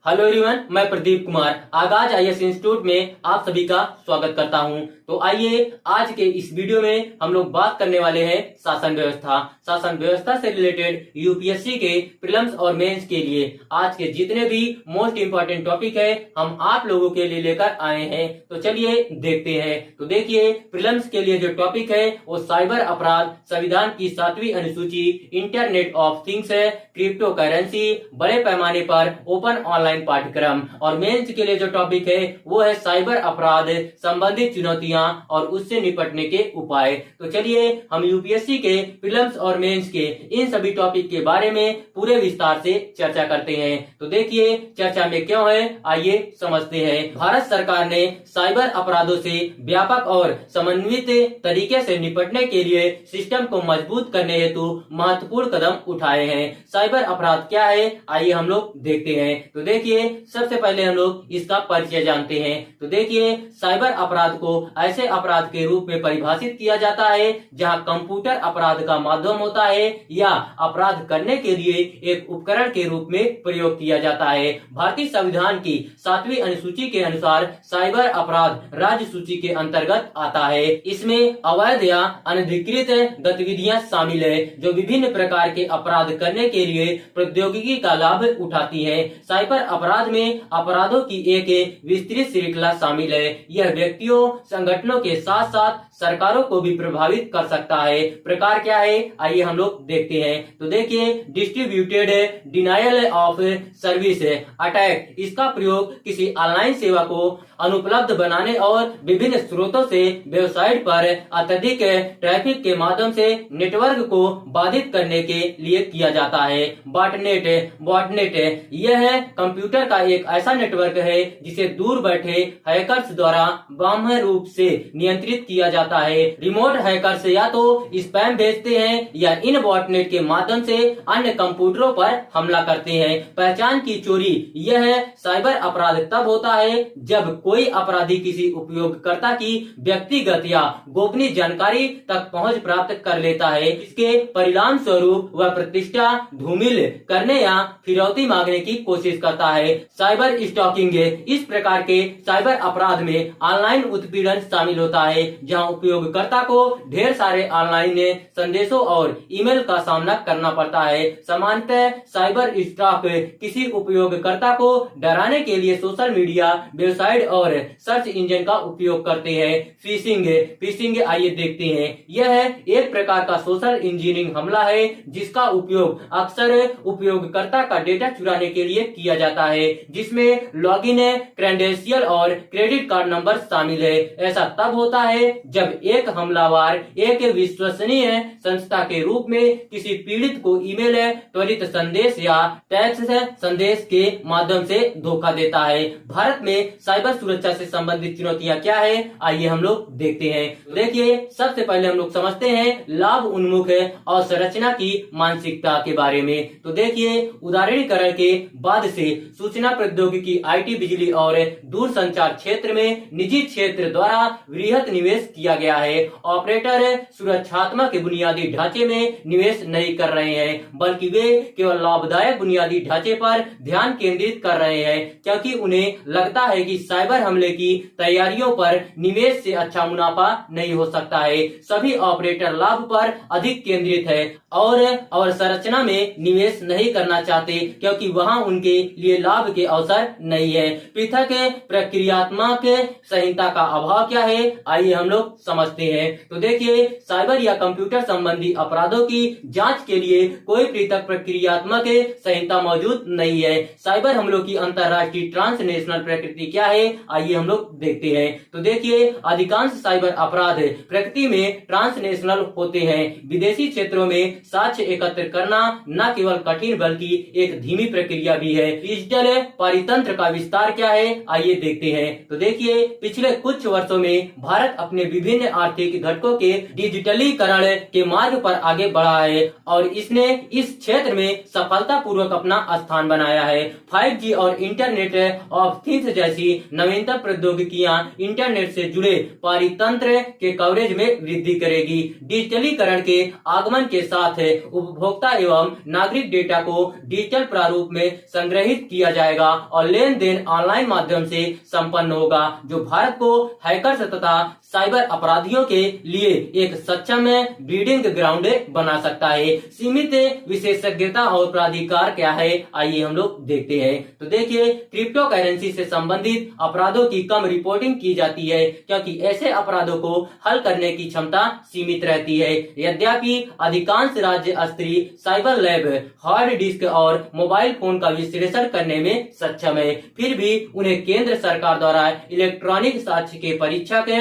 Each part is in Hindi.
हेलो एवरीवन, मैं प्रदीप कुमार आगाज आईएएस इंस्टीट्यूट में आप सभी का स्वागत करता हूं। तो आइए आज के इस वीडियो में हम लोग बात करने वाले हैं शासन व्यवस्था से रिलेटेड यूपीएससी के प्रीलिम्स और मेंस के लिए आज के जितने भी मोस्ट इंपोर्टेंट टॉपिक है हम आप लोगों के लिए लेकर आए हैं। तो चलिए देखते हैं। तो देखिए, प्रीलिम्स के लिए जो टॉपिक है वो साइबर अपराध, संविधान की 7वीं अनुसूची, इंटरनेट ऑफ थिंग्स है, क्रिप्टो करेंसी, बड़े पैमाने पर ओपन ऑनलाइन पाठ्यक्रम। और मेंस के लिए जो टॉपिक है वो है साइबर अपराध, संबंधित चुनौतियां और उससे निपटने के उपाय। तो चलिए हम यूपीएससी के प्रीलिम्स और मेंस के इन सभी टॉपिक के बारे में पूरे विस्तार से चर्चा करते हैं। तो देखिए चर्चा में क्यों है, आइए समझते हैं। भारत सरकार ने साइबर अपराधों से व्यापक और समन्वित तरीके से निपटने के लिए सिस्टम को मजबूत करने हेतु महत्वपूर्ण कदम उठाए हैं। साइबर अपराध क्या है, आइए हम लोग देखते हैं। तो देखिए सबसे पहले हम लोग इसका परिचय जानते हैं। तो देखिए साइबर अपराध को ऐसे अपराध के रूप में परिभाषित किया जाता है जहां कंप्यूटर अपराध का माध्यम होता है या अपराध करने के लिए एक उपकरण के रूप में प्रयोग किया जाता है। भारतीय संविधान की 7वीं अनुसूची के अनुसार साइबर अपराध राज्य सूची के अंतर्गत आता है। इसमें अवैध या अनधिकृत गतिविधियां शामिल है जो विभिन्न प्रकार के अपराध करने के लिए प्रौद्योगिकी का लाभ उठाती है। साइबर अपराध में अपराधों की एक विस्तृत श्रृंखला शामिल है। यह व्यक्तियों, संगठनों के साथ साथ सरकारों को भी प्रभावित कर सकता है। प्रकार क्या है, आइए हम लोग देखते हैं। तो देखिए, distributed denial of service attack, इसका प्रयोग किसी ऑनलाइन सेवा को अनुपलब्ध बनाने और विभिन्न स्रोतों से वेबसाइट पर अत्यधिक ट्रैफिक के माध्यम से नेटवर्क को बाधित करने के लिए किया जाता है। बॉटनेट यह कंप्यूटर का एक ऐसा नेटवर्क है जिसे दूर बैठे हैकर्स द्वारा बाह्य रूप से नियंत्रित किया जाता है। रिमोट हैकर्स या तो स्पैम भेजते हैं या इन बॉटनेट के माध्यम से अन्य कंप्यूटरों पर हमला करते हैं। पहचान की चोरी, यह साइबर अपराध तब होता है जब कोई अपराधी किसी उपयोगकर्ता की व्यक्तिगत या गोपनीय जानकारी तक पहुंच प्राप्त कर लेता है। इसके परिणाम स्वरूप वह प्रतिष्ठा धूमिल करने या फिरौती मांगने की कोशिश करता है। साइबर स्टॉकिंग, इस प्रकार के साइबर अपराध में ऑनलाइन उत्पीड़न शामिल होता है जहां उपयोगकर्ता को ढेर सारे ऑनलाइन संदेशों और ईमेल का सामना करना पड़ता है। सामान्यतः साइबर स्टॉक किसी उपयोगकर्ता को डराने के लिए सोशल मीडिया, वेबसाइट और सर्च इंजन का उपयोग करते हैं। फिशिंग आइए देखते हैं। यह एक प्रकार का सोशल इंजीनियरिंग हमला है जिसका उपयोग अक्सर उपयोगकर्ता का डेटा चुराने के लिए किया जाता है, जिसमें लॉगिन, क्रेडेंशियल और क्रेडिट कार्ड नंबर शामिल है। ऐसा तब होता है जब एक हमलावर एक विश्वसनीय संस्था के रूप में किसी पीड़ित को ईमेल, त्वरित संदेश या टेक्स्ट संदेश के माध्यम से धोखा देता है। भारत में साइबर सुरक्षा से संबंधित चुनौतियां क्या है, आइए हम लोग देखते हैं। देखिए सबसे पहले हम लोग समझते हैं लाभ उन्मुख और संरचना की मानसिकता के बारे में। तो देखिए उदारीकरण के बाद से सूचना प्रौद्योगिकी, आईटी, बिजली और दूरसंचार क्षेत्र में निजी क्षेत्र द्वारा वृहत निवेश किया गया है। ऑपरेटर सुरक्षात्मक बुनियादी ढांचे में निवेश नहीं कर रहे हैं बल्कि वे केवल लाभदायक बुनियादी ढांचे पर ध्यान केंद्रित कर रहे हैं क्योंकि उन्हें लगता है कि साइबर हमले की तैयारियों पर निवेश से अच्छा मुनाफा नहीं हो सकता है। सभी ऑपरेटर लाभ पर अधिक केंद्रित है और संरचना में निवेश नहीं करना चाहते क्योंकि वहां उनके लिए लाभ के अवसर नहीं है। पृथक प्रक्रियात्मक संहिता का अभाव क्या है, आइए हम लोग समझते हैं। तो देखिए साइबर या कंप्यूटर संबंधी अपराधों की जांच के लिए कोई पृथक प्रक्रियात्मक संहिता मौजूद नहीं है। साइबर हमलों की अंतरराष्ट्रीय ट्रांसनेशनल प्रकृति क्या है, आइए हम लोग देखते हैं। तो देखिए अधिकांश साइबर अपराध प्रकृति में ट्रांसनेशनल होते हैं। विदेशी क्षेत्रों में साक्ष्य एकत्र करना न केवल कठिन बल्कि एक धीमी प्रक्रिया भी है। डिजिटल परितंत्र का विस्तार क्या है, आइए देखते हैं। तो देखिए पिछले कुछ वर्षों में भारत अपने विभिन्न आर्थिक घटकों के डिजिटलीकरण के मार्ग पर आगे बढ़ा है और इसने इस क्षेत्र में सफलतापूर्वक अपना स्थान बनाया है। 5G और इंटरनेट ऑफ थिंग्स जैसी नवीनतम प्रौद्योगिकियां इंटरनेट से जुड़े परितंत्र के कवरेज में वृद्धि करेगी। डिजिटलीकरण के आगमन के साथ उपभोक्ता एवं नागरिक डेटा को डिजिटल प्रारूप में संग्रहित किया जाएगा और लेन देन ऑनलाइन माध्यम से संपन्न होगा, जो भारत को हैकर्स तथा साइबर अपराधियों के लिए एक सक्षम ब्रीडिंग ग्राउंड बना सकता है। सीमित विशेषज्ञता और प्राधिकार क्या है, आइए हम लोग देखते हैं। तो देखिए, क्रिप्टो करेंसी से संबंधित अपराधों की कम रिपोर्टिंग की जाती है क्योंकि ऐसे अपराधों को हल करने की क्षमता सीमित रहती है। यद्यपि अधिकांश राज्य स्तरीय साइबर लैब हार्ड डिस्क और मोबाइल फोन का विश्लेषण करने में सक्षम है, फिर भी उन्हें केंद्र सरकार द्वारा इलेक्ट्रॉनिक साक्ष्य के परीक्षा के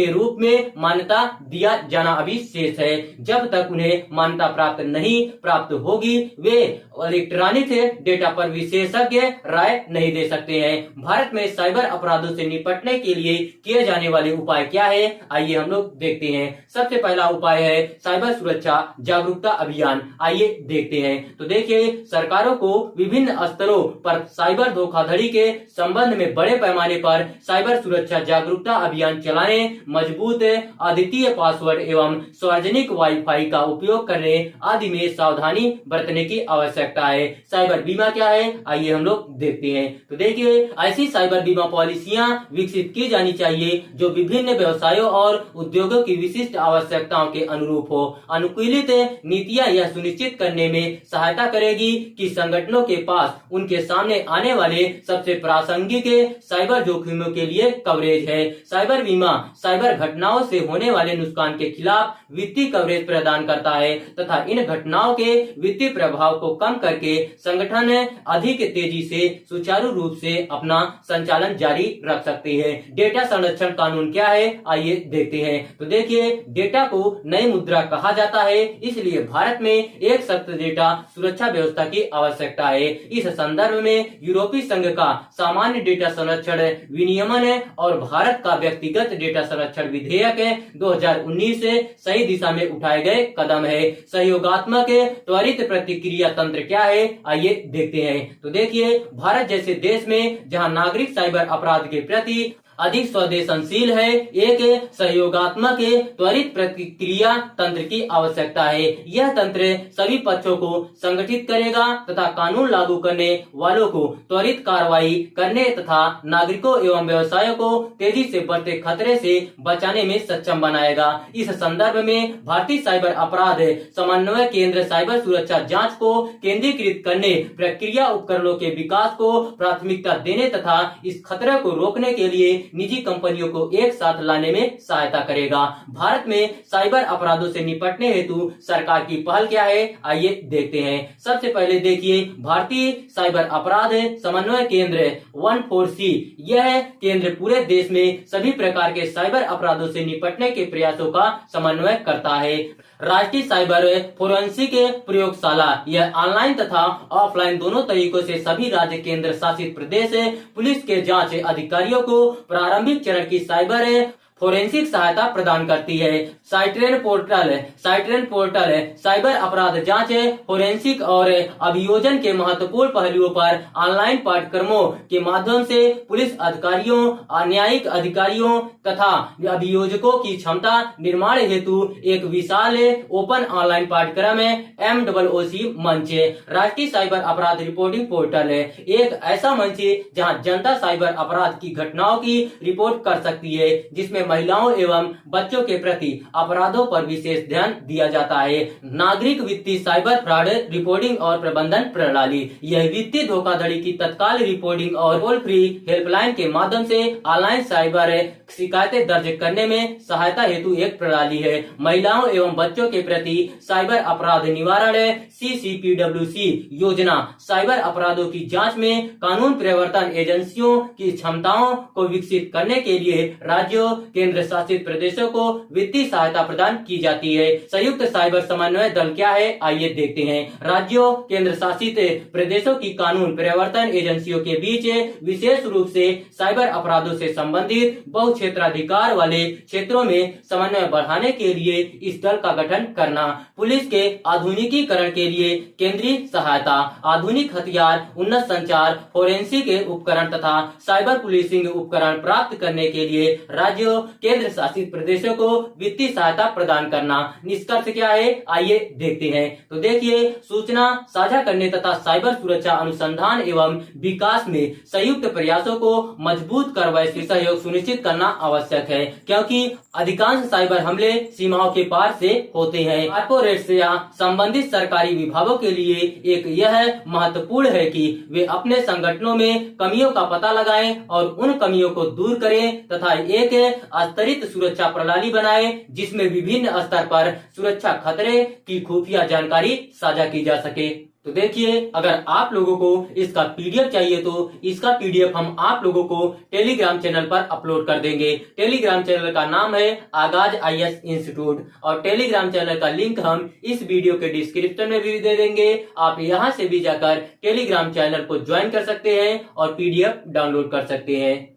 रूप में मान्यता दिया जाना अभी शेष है। जब तक उन्हें मान्यता प्राप्त होगी, वे इलेक्ट्रॉनिक डेटा पर विशेषज्ञ राय नहीं दे सकते हैं। भारत में साइबर अपराधों से निपटने के लिए किए जाने वाले उपाय क्या है, आइए हम लोग देखते हैं। सबसे पहला उपाय है साइबर सुरक्षा जागरूकता अभियान, आइए देखते हैं। तो देखिए, सरकारों को विभिन्न स्तरों पर साइबर धोखाधड़ी के संबंध में बड़े पैमाने पर साइबर सुरक्षा जागरूकता अभियान चलाने, मजबूत अद्वितीय पासवर्ड एवं सार्वजनिक वाईफाई का उपयोग करने आदि में सावधानी बरतने की आवश्यकता है। साइबर बीमा क्या है, आइए हम लोग देखते हैं। तो देखिए, ऐसी साइबर बीमा पॉलिसियां विकसित की जानी चाहिए जो विभिन्न व्यवसायों और उद्योगों की विशिष्ट आवश्यकताओं के अनुरूप हो। अनुकूलित नीतियां यह सुनिश्चित करने में सहायता करेगी कि संगठनों के पास उनके सामने आने वाले सबसे प्रासंगिक साइबर जोखिमों के लिए कवरेज है। साइबर बीमा साइबर घटनाओं से होने वाले नुकसान के खिलाफ वित्तीय कवरेज प्रदान करता है तथा इन घटनाओं के वित्तीय प्रभाव को कम करके संगठन अधिक तेजी से सुचारू रूप से अपना संचालन जारी रख सकते हैं। डेटा संरक्षण कानून क्या है, आइए देखते हैं। तो देखिए, डेटा को नई मुद्रा कहा जाता है, इसलिए भारत में एक सख्त डेटा सुरक्षा व्यवस्था की आवश्यकता है। इस संदर्भ में यूरोपीय संघ का सामान्य डेटा संरक्षण विनियमन और भारत का व्यक्तिगत डेटा संरक्षण विधेयक 2019 से सही दिशा में उठाए गए कदम है। सहयोगात्मक त्वरित प्रतिक्रिया तंत्र क्या है, आइए देखते हैं। तो देखिए, भारत जैसे देश में जहां नागरिक साइबर अपराध के प्रति अधिक संवेदनशील है, एक सहयोगात्मक त्वरित प्रतिक्रिया तंत्र की आवश्यकता है। यह तंत्र सभी पक्षों को संगठित करेगा तथा कानून लागू करने वालों को त्वरित कार्रवाई करने तथा नागरिकों एवं व्यवसायों को तेजी से बढ़ते खतरे से बचाने में सक्षम बनाएगा। इस संदर्भ में भारतीय साइबर अपराध समन्वय केंद्र साइबर सुरक्षा जांच को केंद्रीकृत करने, प्रक्रिया उपकरणों के विकास को प्राथमिकता देने तथा इस खतरे को रोकने के लिए निजी कंपनियों को एक साथ लाने में सहायता करेगा। भारत में साइबर अपराधों से निपटने हेतु सरकार की पहल क्या है, आइए देखते हैं। सबसे पहले देखिए, भारतीय साइबर अपराध समन्वय केंद्र 14C। यह केंद्र पूरे देश में सभी प्रकार के साइबर अपराधों से निपटने के प्रयासों का समन्वय करता है। राष्ट्रीय साइबर फोरेंसिक प्रयोगशाला यह ऑनलाइन तथा ऑफलाइन दोनों तरीकों से सभी राज्य केंद्र शासित प्रदेश पुलिस के जांच अधिकारियों को प्रारंभिक चरण की साइबर फोरेंसिक सहायता प्रदान करती है। साइट्रेन पोर्टल साइबर अपराध जांच, फोरेंसिक और अभियोजन के महत्वपूर्ण पहलुओं पर ऑनलाइन पाठ्यक्रमों के माध्यम से पुलिस अधिकारियों, न्यायिक अधिकारियों तथा अभियोजकों की क्षमता निर्माण हेतु एक विशाल ओपन ऑनलाइन पाठ्यक्रम MOOC मंच। राष्ट्रीय साइबर अपराध रिपोर्टिंग पोर्टल एक ऐसा मंच जहां जनता साइबर अपराध की घटनाओं की रिपोर्ट कर सकती है, जिसमें महिलाओं एवं बच्चों के प्रति अपराधों पर विशेष ध्यान दिया जाता है। नागरिक वित्तीय साइबर फ्रॉड रिपोर्टिंग और प्रबंधन प्रणाली यह वित्तीय धोखाधड़ी की तत्काल रिपोर्टिंग और टोल फ्री हेल्पलाइन के माध्यम से ऑनलाइन साइबर शिकायतें दर्ज करने में सहायता हेतु एक प्रणाली है। महिलाओं एवं बच्चों के प्रति साइबर अपराध निवारण CCPWC योजना साइबर अपराधों की जांच में कानून प्रवर्तन एजेंसियों की क्षमताओं को विकसित करने के लिए राज्यों, केंद्र शासित प्रदेशों को वित्तीय सहायता प्रदान की जाती है। संयुक्त साइबर समन्वय दल क्या है, आइए देखते हैं। राज्यों, केंद्र शासित प्रदेशों की कानून प्रवर्तन एजेंसियों के बीच विशेष रूप से साइबर अपराधों से संबंधित बहुक्षेत्राधिकार वाले क्षेत्रों में समन्वय बढ़ाने के लिए इस दल का गठन करना। पुलिस के आधुनिकीकरण के लिए केंद्रीय सहायता, आधुनिक हथियार, उन्नत संचार, फोरेंसिक उपकरण तथा साइबर पुलिसिंग उपकरण प्राप्त करने के लिए राज्यों, केंद्र शासित प्रदेशों को वित्तीय सहायता प्रदान करना। निष्कर्ष क्या है, आइए देखते हैं। तो देखिए, सूचना साझा करने तथा साइबर सुरक्षा अनुसंधान एवं विकास में संयुक्त प्रयासों को मजबूत कर वैश्विक सहयोग सुनिश्चित करना आवश्यक है, क्योंकि अधिकांश साइबर हमले सीमाओं के पार से होते हैं। कॉर्पोरेट्स या संबंधित सरकारी विभागों के लिए एक यह महत्वपूर्ण है कि वे अपने संगठनों में कमियों का पता लगाएं और उन कमियों को दूर करें तथा एक स्तरित सुरक्षा प्रणाली बनाएं, जिसमें विभिन्न स्तर पर सुरक्षा खतरे की खुफिया जानकारी साझा की जा सके। तो देखिए, अगर आप लोगों को इसका पीडीएफ चाहिए तो इसका पीडीएफ हम आप लोगों को टेलीग्राम चैनल पर अपलोड कर देंगे। टेलीग्राम चैनल का नाम है आगाज आईएएस इंस्टीट्यूट और टेलीग्राम चैनल का लिंक हम इस वीडियो के डिस्क्रिप्शन में भी दे देंगे। आप यहां से भी जाकर टेलीग्राम चैनल को ज्वाइन कर सकते हैं और पीडीएफ डाउनलोड कर सकते हैं।